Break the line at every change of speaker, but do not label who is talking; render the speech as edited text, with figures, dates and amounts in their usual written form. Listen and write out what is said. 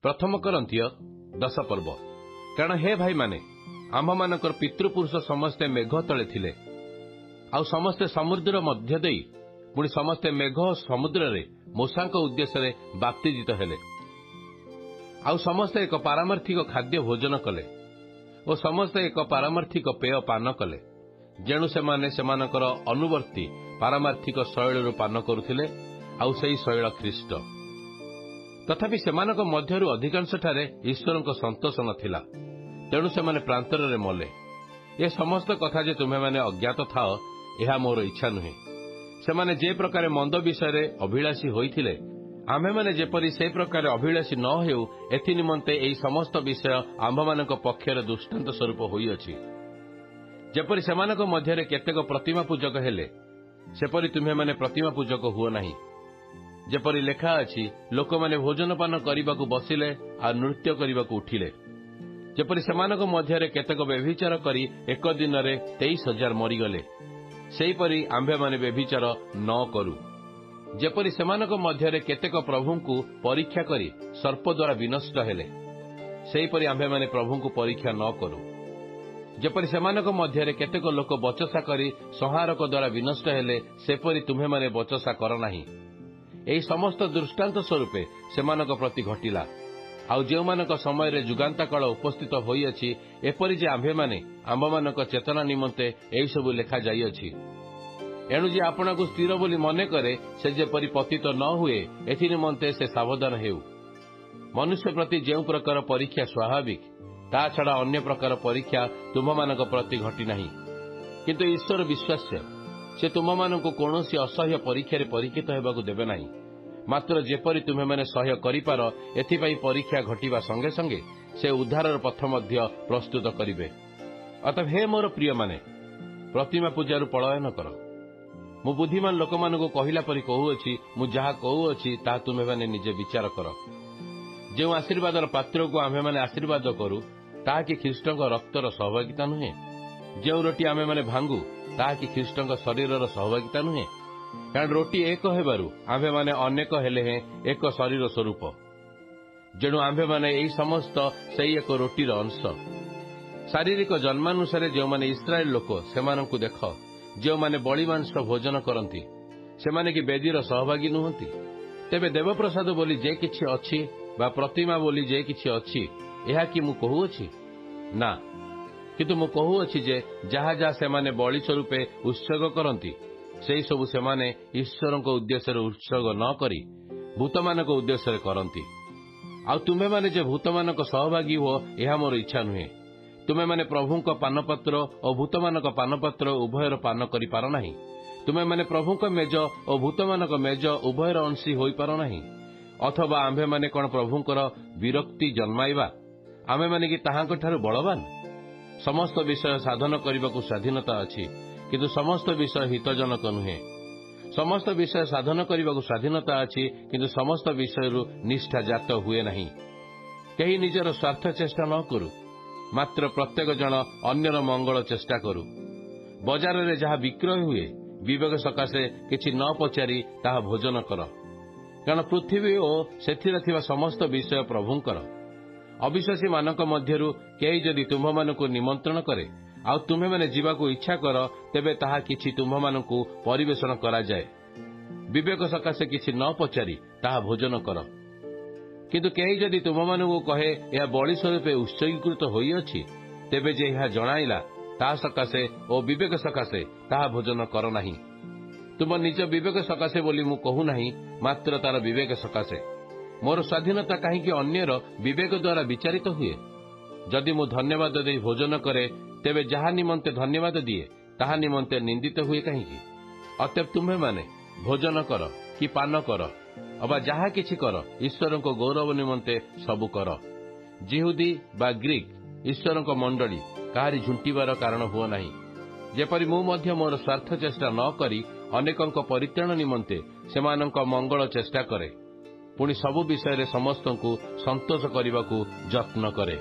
प्रथम करंथिय 10 पर्व। कारण हे भाई माने आम्भमानकर पितृपुरुष समस्ते मेघ तले थिले, आउ समस्ते समुद्र मध्य देई पुणी समस्ते मेघ समुद्र रे मूसांक उद्देश्य रे बाप्तिजित हेले, आउ समस्ते एक पारमार्थिक खाद्य भोजन कले और समस्ते एक पारमार्थिक पेय पान कले, जेणु सेमाने सेमानकर अनुवर्ती पारमार्थिक शैल पान करुथिले, आउ सेई शैल ख्रीष्ट। तथापि सेमानक मध्यरु अधिकांश ठारे ईश्वरक संतोष नथिला, तेणु सेमाने प्रांतर रे मले। ए समस्त कथा जे तुम्हे माने अज्ञात थाओ, एहा मोर इच्छा नुहे। सेमाने जे प्रकार मंद विषय रे अभिलाषी होइथिले, आम्भे माने जेपरि से प्रकार अभिलाषी न हेउ, एथि निमंते एई समस्त विषय आम्भमानक पक्षरे दृष्टांत स्वरूप होइअछि। जेपरि सेमानक मध्यरे केतेक प्रतिमा पूजक हेले, सेपरि तुम्हे माने प्रतिमा पूजक हुओ नाही। जेपरि लेखा अछि, लोक माने भोजनपान करिबाकू बसिले आ नृत्य करिबाकू उठिले। जेपरि सेमानक मध्यरे केतेक व्यभिचार करी एक दिन रे 23,000 मरिगले, सेहीपरि आम्भे माने व्यभिचार न करू। जेपरि सेमानक मध्यरे केतेक प्रभुंकु परीक्षा करी सर्प द्वारा विनष्ट हेले, सेहीपरि आम्भे माने प्रभुंकु परीक्षा न करू। जेपरि सेमानक मध्यरे केतेक लोक बचसा करी संहारक द्वारा विनष्ट हेले, सेपरि तुम्हे माने बचसा कर नाही। एही समस्त दृष्टांत स्वरूपे सेमानक प्रति घटिला। आउ जेउमानक समय रे जुगांता काल उपस्थित होइअछि, एपरि जे आम्भे माने आम्भमानक चेतना निमंते एही सबु लेखा जाइअछि। एणु जे आपणाकु स्थिर बोली मने करे, से जेपरि पतित न हुए, एथि निमंते से सावधान हेउ। मनुष्य प्रति जेउ प्रकार परीक्षा स्वाभाविक, ता छड़ा अन्य प्रकार परीक्षा तुम्भमानक प्रति घटी नाही। किंतु ईश्वर विश्वास्य, से तुम्भमानकु कौनसी असह्य परीक्षा परीक्षित हेबाकू देबे नाही। मात्र जेपरि तुम्हे माने सह्य करिपार, एथिपाई परीक्षा घटिबा संगे संगे से उद्धारर पथ मध्य प्रस्तुत करिवे। अतः हे मोर प्रिय माने, प्रतिमा पूजारू पलायन कर। मु बुद्धिमान लोकमानकु कहिला परि कहूअछि, मु जाहा कहूअछि ताहा तुम्हे माने निजे विचार कर। जेउ आशीर्वादर पात्र को आम्भे माने आशीर्वाद करू, ताहा कि ख्रीष्टଙ୍କ रक्तर सहभागिता नुहे? जेउ रोटी आम्भे माने भांगू, ताहा कि ख्रीष्टଙ୍କ शरीरर सहभागिता नुहे? कारण रोटी एक हेबारु आम्भे माने अनेक हेले हैं एक शरीर स्वरूप। जेणु आम्भे माने एई समस्त सेई एक रोटीर अंश। शारीरिक जन्मानुसारे जो माने इस्राएल लोक, सेमानंकु देख, जो माने बलि मांस भोजन करती, सेमाने कि बेदीर सहभागी नुहंती? तेबे देवप्रसाद बोली जे किछि अछि बा प्रतिमा बोली जे किछि अछि, एहा कि मु कहूअछि? ना, किंतु मु कहूअछि जे जहा जहा सेमाने बलि स्वरूपे उत्सर्ग करती, सेई सबु सेमाने ईश्वरଙ୍କ उद्देश्य उत्सर्ग न करी भूतमानक उद्देश्य करती। आउ तुम्हे माने जे भूतमानक सहभागी हो, एहा मोर इच्छा नुहे। तुम्हे माने प्रभुंक पानपत्र और भूतमानक पानपत्र उभयर पान करि पार नाही। तुम्हे माने प्रभुंक मेज और भूतमानक मेज उभयर अंशी होई पार नाही। अथवा आम्भे माने कोन प्रभुंकर विरक्ति जन्माइबा? आम्भे माने कि ताहांक ठारु बलवान? समस्त विषय साधन करबाकू स्वाधीनता अछि, किंतु समस्त विषय हितजनक नुहे। समस्त विषय साधन करबाकू स्वाधीनता अछि, किंतु समस्त विषयरु निष्ठा जात हुए नाही। केही निजर स्वार्थ चेष्टा न करू, मात्र प्रत्येक जन अन्यर मंगल चेष्टा करू। बजार रे जहा विक्रय हुए, विवेक सकाशे किछि न पचारि ताहा भोजन कर, कारण पृथ्वी और सेथिरे थिबा समस्त विषय प्रभुंकर। अविश्वासी मानक मध्यरु केही जदि तुम्भमानकु निमंत्रण करे, आउ तुम्हे माने जीवाकू इच्छा कर, तेबे ताहा किछि तुम्भमानकु परिवेषण करा जाए। विवेक सकाशे किछि न पचारि ताहा भोजन कर। किंतु केही जदि तुम्भमानकु कहे एहा बलि स्वरूपे उत्सर्गीकृत होइअछि, तेबे जे एहा जणाइला ताहा सकाशे ओ विवेक सकाशे ताहा भोजन कर नाही। तुम निज विवेक सकाशे बोली मु कहू नाही, मात्र तार विवेक सकाशे। मोर स्वाधीनता काहीकि अन्यर विवेक द्वारा विचारित हुए? जदि मु धन्यवाद दे भोजन करे, तेबे जहा निमंते धन्यवाद दिए, ताहा निमंते निंदित हुए काहीकि? अतएव तुम्हे माने भोजन कर कि पान कर अबा जहा किछि कर, ईश्वरଙ୍କ गौरव निमंते सबु कर। जिहुदी बा ग्रीक, ईश्वरଙ୍କ मंडली काहारी झुंटिबार कारण हुओ नाही। जेपरि मु मध्य मोर स्वार्थ चेष्टा न करी अनेकଙ୍କ परित्राण निमंते सेमानଙ୍କ मंगल चेष्टा करे, पुणी सबु विषय समस्तଙ୍କୁ संतोष करबाकू यत्न करे।